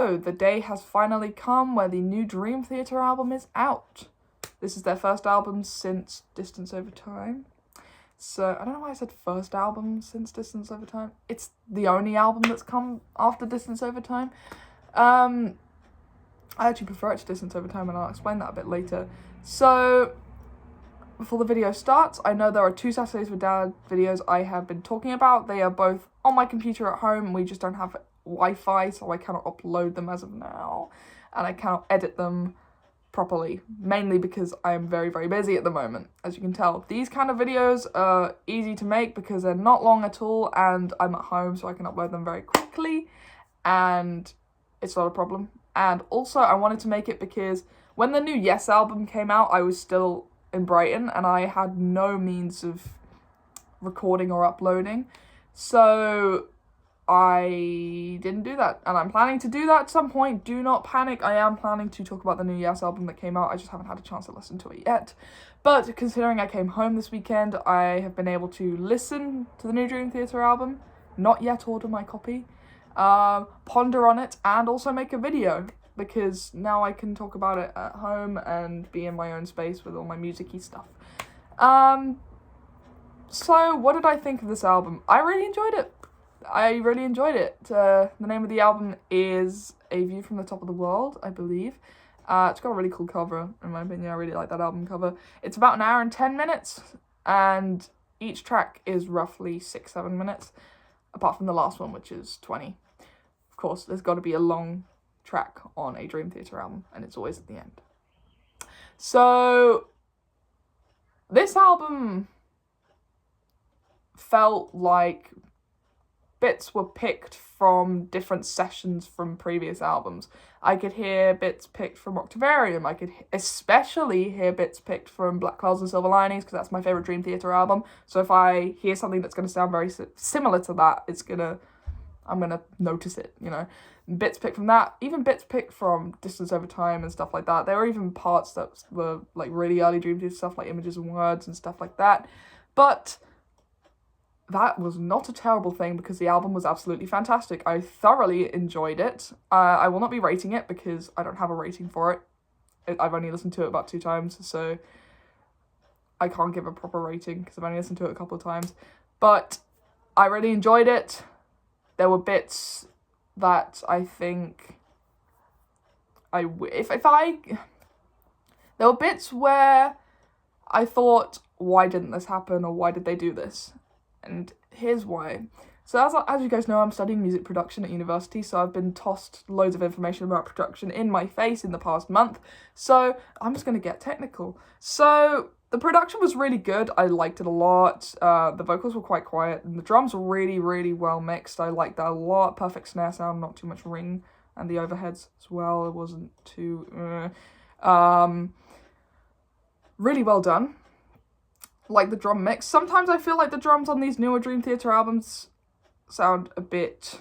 So the day has finally come where the new Dream Theater album is out. This is their first album since Distance Over Time. So I don't know why I said first album since Distance Over Time. It's the only album that's come after Distance Over Time. I actually prefer it to Distance Over Time, and I'll explain that a bit later. So before the video starts, I know there are 2 Saturdays with Dad videos I have been talking about. They are both on my computer at home. We just don't have Wi-Fi, so I cannot upload them as of now, and I cannot edit them properly, mainly because I am very, very busy at the moment. As you can tell, these kind of videos are easy to make because they're not long at all, and I'm at home, so I can upload them very quickly, and it's not a problem. And also, I wanted to make it because when the new Yes album came out, I was still in Brighton, and I had no means of recording or uploading, so I didn't do that, and I'm planning to do that at some point. Do not panic. I am planning to talk about the new Yes album that came out. I just haven't had a chance to listen to it yet. But considering I came home this weekend, I have been able to listen to the new Dream Theater album, not yet order my copy, ponder on it, and also make a video, because now I can talk about it at home and be in my own space with all my music-y stuff. So what did I think of this album? I really enjoyed it. The name of the album is A View from the Top of the World, I believe. It's got a really cool cover, in my opinion. I really like that album cover. It's about 1 hour and 10 minutes, and each track is roughly 6-7 minutes, apart from the last one, which is 20. Of course, there's got to be a long track on a Dream Theater album, and it's always at the end. So this album felt like bits were picked from different sessions from previous albums. I could hear bits picked from Octavarium. I could especially hear bits picked from Black Clouds and Silver Linings, because that's my favourite Dream Theater album. So if I hear something that's going to sound very similar to that, I'm going to notice it, you know. Bits picked from that, even bits picked from Distance Over Time and stuff like that. There were even parts that were like really early Dream Theater stuff, like Images and Words and stuff like that. But that was not a terrible thing, because the album was absolutely fantastic. I thoroughly enjoyed it. I will not be rating it because I don't have a rating for it. I've only listened to it about 2 times, so I can't give a proper rating because I've only listened to it a couple of times. But I really enjoyed it. There were bits that I think there were bits where I thought, why didn't this happen, or why did they do this? And here's why. So as you guys know, I'm studying music production at university, so I've been tossed loads of information about production in my face in the past month, so I'm just going to get technical. So the production was really good. I liked it a lot. The vocals were quite quiet, and the drums were really, really well mixed. I liked that a lot. Perfect snare sound, not too much ring, and the overheads as well. It wasn't too... really well done. Like the drum mix. Sometimes I feel like the drums on these newer Dream Theater albums sound a bit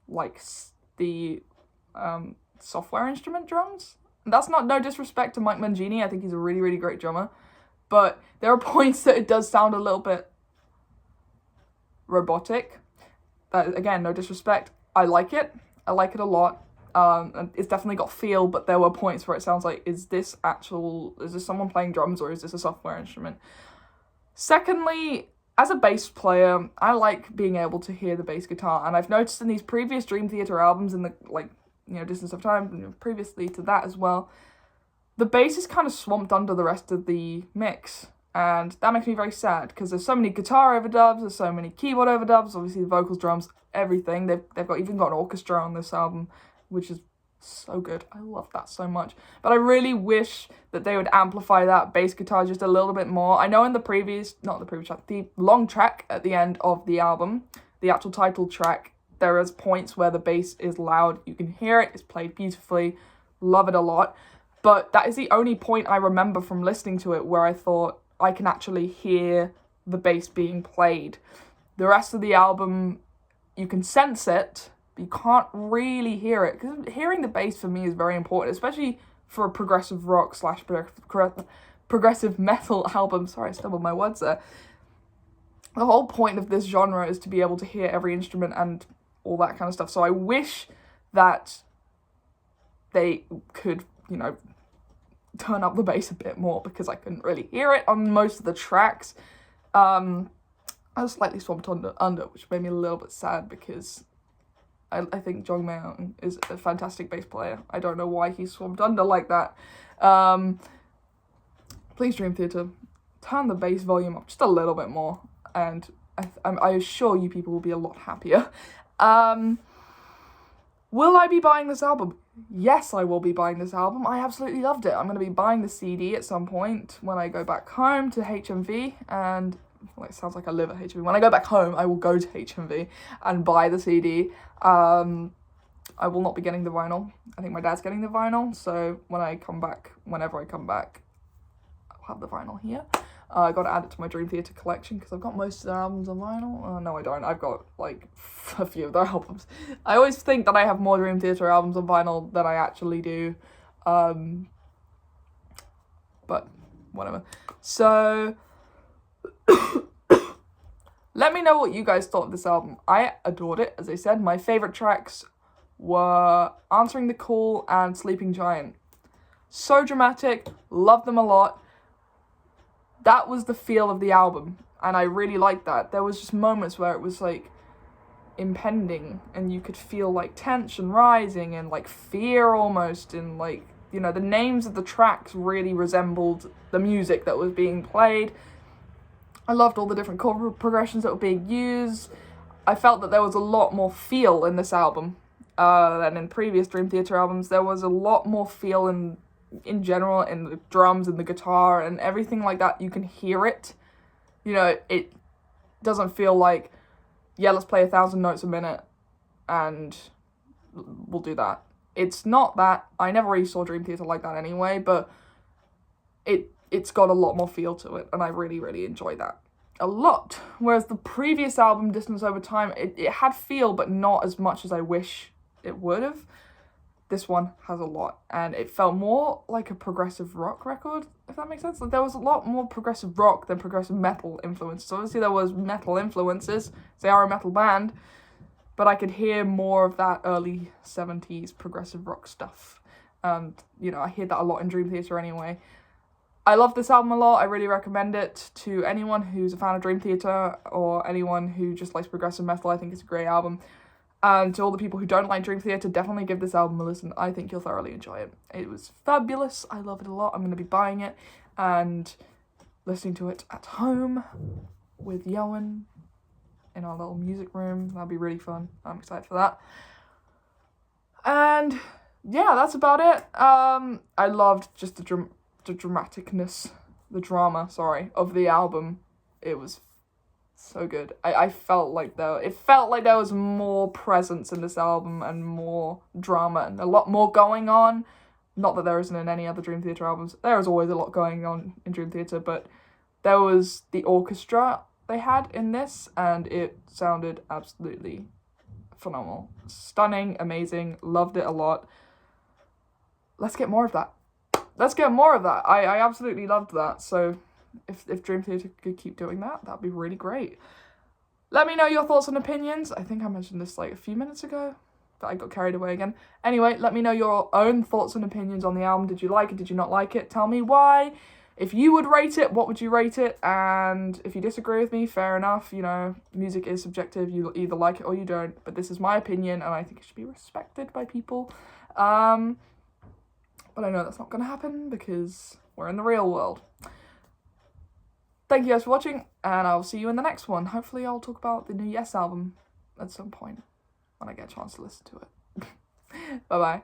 like the software instrument drums. And that's no disrespect to Mike Mangini. I think he's a really, really great drummer. But there are points that it does sound a little bit robotic. Again, no disrespect. I like it. I like it a lot. And it's definitely got feel, but there were points where it sounds like, is this someone playing drums, or is this a software instrument? Secondly, as a bass player, I like being able to hear the bass guitar, and I've noticed in these previous Dream Theater albums, in the, Distance of Time, previously to that as well, the bass is kind of swamped under the rest of the mix, and that makes me very sad, because there's so many guitar overdubs, there's so many keyboard overdubs, obviously the vocals, drums, everything. They've even got an orchestra on this album, which is so good. I love that so much. But I really wish that they would amplify that bass guitar just a little bit more. I know in the long track at the end of the album, the actual title track, there is points where the bass is loud. You can hear it. It's played beautifully. Love it a lot. But that is the only point I remember from listening to it where I thought I can actually hear the bass being played. The rest of the album, you can sense it, but you can't really hear it, because hearing the bass for me is very important, especially for a progressive rock / progressive metal album. Sorry, I stumbled my words there. The whole point of this genre is to be able to hear every instrument and all that kind of stuff. So I wish that they could, you know, turn up the bass a bit more, because I couldn't really hear it on most of the tracks. I was slightly swamped under, which made me a little bit sad, because I think Jung Mayon is a fantastic bass player. I don't know why he's swamped under like that. Please, Dream Theater, turn the bass volume up just a little bit more, and I assure you people will be a lot happier. Will I be buying this album? Yes, I will be buying this album. I absolutely loved it. I'm going to be buying the CD at some point when I go back home to HMV, and well, it sounds like I live at HMV. When I go back home, I will go to HMV and buy the CD. I will not be getting the vinyl. I think my dad's getting the vinyl, so whenever I come back, I'll have the vinyl here. I got to add it to my Dream Theater collection, because I've got most of their albums on vinyl. No, I don't. I've got, like, a few of their albums. I always think that I have more Dream Theater albums on vinyl than I actually do. But, whatever. So, let me know what you guys thought of this album. I adored it, as I said. My favourite tracks were Answering the Call and Sleeping Giant. So dramatic. Loved them a lot. That was the feel of the album, and I really liked that. There was just moments where it was, like, impending, and you could feel, like, tension rising, and, like, fear almost, and, like, you know, the names of the tracks really resembled the music that was being played. I loved all the different chord progressions that were being used. I felt that there was a lot more feel in this album than in previous Dream Theater albums. There was a lot more feel in general, in the drums and the guitar and everything like that. You can hear it. You know, it doesn't feel like, yeah, let's play 1,000 notes a minute and we'll do that. It's not that. I never really saw Dream Theater like that anyway, but it's got a lot more feel to it, and I really, really enjoy that a lot. Whereas the previous album, Distance Over Time, it had feel, but not as much as I wish it would have. This one has a lot, and it felt more like a progressive rock record, if that makes sense. Like, there was a lot more progressive rock than progressive metal influences. So obviously there was metal influences, they are a metal band, but I could hear more of that early 70s progressive rock stuff. And, you know, I hear that a lot in Dream Theater anyway. I love this album a lot. I really recommend it to anyone who's a fan of Dream Theater, or anyone who just likes progressive metal. I think it's a great album. And to all the people who don't like Dream Theater, definitely give this album a listen. I think you'll thoroughly enjoy it. It was fabulous. I love it a lot. I'm going to be buying it and listening to it at home with Yoan in our little music room. That'll be really fun. I'm excited for that. And yeah, that's about it. I loved just the dramaticness, of the album. It was so good. I felt like there was more presence in this album and more drama and a lot more going on. Not that there isn't in any other Dream Theater albums. There is always a lot going on in Dream Theater, but there was the orchestra they had in this, and it sounded absolutely phenomenal. Stunning, amazing, loved it a lot. Let's get more of that. I absolutely loved that, so if Dream Theater could keep doing that, that'd be really great. Let me know your thoughts and opinions. I think I mentioned this like a few minutes ago, but I got carried away again. Anyway, let me know your own thoughts and opinions on the album. Did you like it? Did you not like it? Tell me why. If you would rate it, what would you rate it? And if you disagree with me, fair enough. You know, music is subjective. You either like it or you don't. But this is my opinion, and I think it should be respected by people. But I know that's not going to happen because we're in the real world. Thank you guys for watching, and I'll see you in the next one. Hopefully I'll talk about the new Yes album at some point when I get a chance to listen to it. Bye-bye.